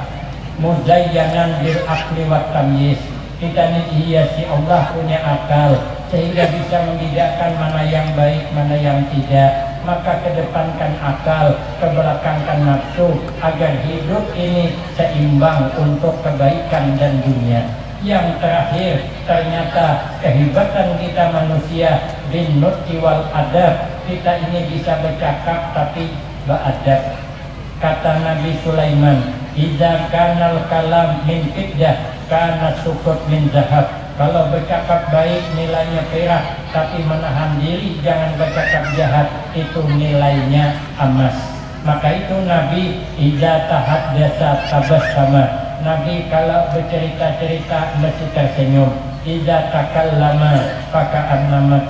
muzayyanan bil aqli wat tamyiz. Kita ini dihiasi Allah punya akal sehingga bisa membedakan mana yang baik, mana yang tidak. Maka kedepankan akal, kebelakangkan nafsu agar hidup ini seimbang untuk kebaikan dan dunia. Yang terakhir, ternyata kehebatan kita manusia bin nutqi wal adab. Kita ini bisa bercakap tapi beradab. Kata Nabi Sulaiman, idza kanal kalam min fiddah kana sukut min zahab. Kalau bercakap baik nilainya perak, tapi menahan diri jangan bercakap jahat, itu nilainya emas. Maka itu Nabi idza tahaddatsa tabassama. Nabi kalau bercerita-cerita mesti tersenyum. Idza takallama faka'annama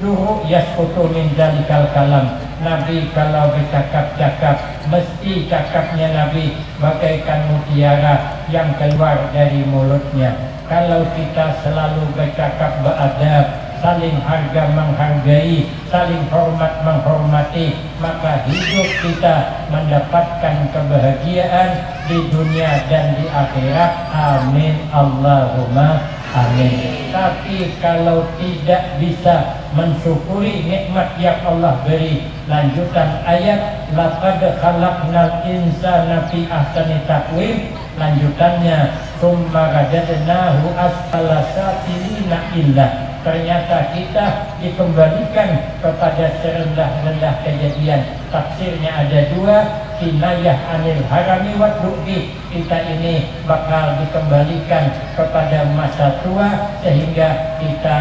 duhu yasqutu min dzalikal kalam. Nabi kalau bercakap-cakap mesti cakapnya Nabi bagaikan mutiara yang keluar dari mulutnya. Kalau kita selalu bercakap beradab, saling harga menghargai, saling hormat menghormati, maka hidup kita mendapatkan kebahagiaan di dunia dan di akhirat. Amin Allahumma amin. Tapi kalau tidak bisa mensyukuri nikmat yang Allah beri, lanjutan ayat laqad khalaqnal insana fi ahsani taqwim, lanjutannya summa radadnahu asfala safilina illah. Ternyata kita dikembalikan kepada serendah-rendah kejadian. Tafsirnya ada dua, kinayah anil harami wa du'i. Kita ini bakal dikembalikan kepada masa tua sehingga kita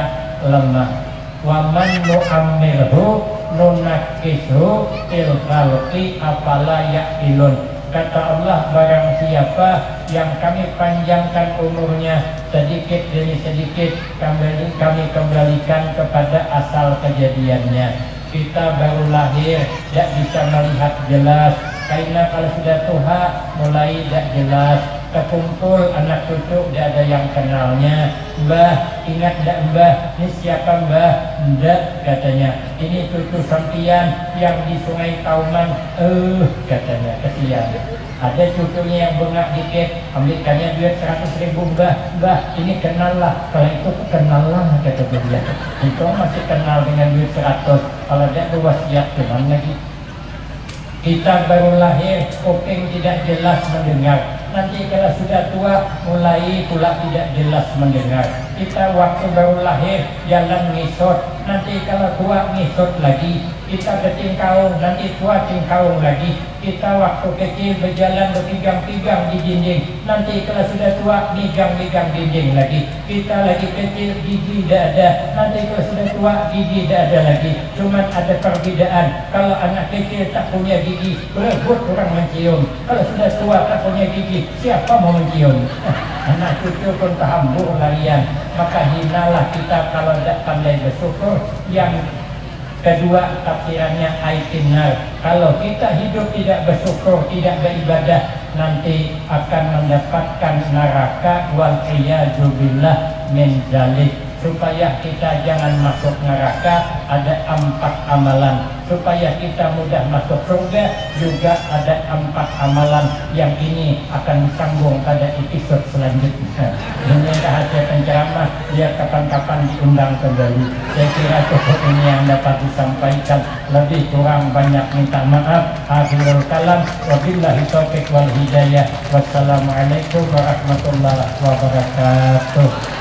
lemah. Wa man nu'ammirhu nunakkishu fil khalqi afala ya'qilun. Kata Allah, barang siapa yang kami panjangkan umurnya sedikit demi sedikit, kami kembalikan kepada asal kejadiannya. Kita baru lahir, tidak bisa melihat jelas. Karena kalau sudah tua, mulai tidak jelas. Terkumpul anak cucu, tidak ada yang kenalnya. Mbah, ingat tidak mbah? Ini siapa mbah? Tidak, katanya. Ini cucu sampian yang di Sungai Kauman. Katanya, kesian. Ada cucunya yang bengak dikit, ambilkannya duit 100.000 mbah. Mbah, ini kenal lah. Kalau itu kenal lah, kata dia. Itu masih kenal dengan duit 100. Kalau dia tuh wasiat cuman lagi. Kita baru lahir, kuping tidak jelas mendengar. Nanti kalau sudah tua, mulai pula tidak jelas mendengar. Kita waktu baru lahir, jalan ngisot. Nanti kalau tua, ngisot lagi. Kita bertingkaung, nanti tua tingkaung lagi. Kita waktu kecil berjalan berpigang-pigang di dinding. Nanti kalau sudah tua, migang-migang dinding lagi. Kita lagi kecil, gigi tidak ada. Nanti kalau sudah tua, gigi tidak ada lagi. Cuman ada perbedaan. Kalau anak kecil tak punya gigi, berebut orang mencium. Kalau sudah tua tak punya gigi, siapa mau mencium? Anak cucu pun terhambur larian. Maka hinalah kita kalau tidak pandai bersyukur. Yang kedua tafsirannya aitinar. Kalau kita hidup tidak bersyukur, tidak beribadah, nanti akan mendapatkan neraka wal iyadu billah min dzalik. Supaya kita jangan masuk neraka, ada 4 amalan. Supaya kita mudah masuk surga, juga ada 4 amalan. Yang ini akan disambung pada episode selanjutnya. Ini rahasia penceramah, biar kapan-kapan diundang kembali. Saya kira cukup ini yang dapat disampaikan. Lebih kurang banyak minta maaf. Akhirul kalam, wabillahi taufiq wal hidayah. Wassalamualaikum warahmatullahi wabarakatuh.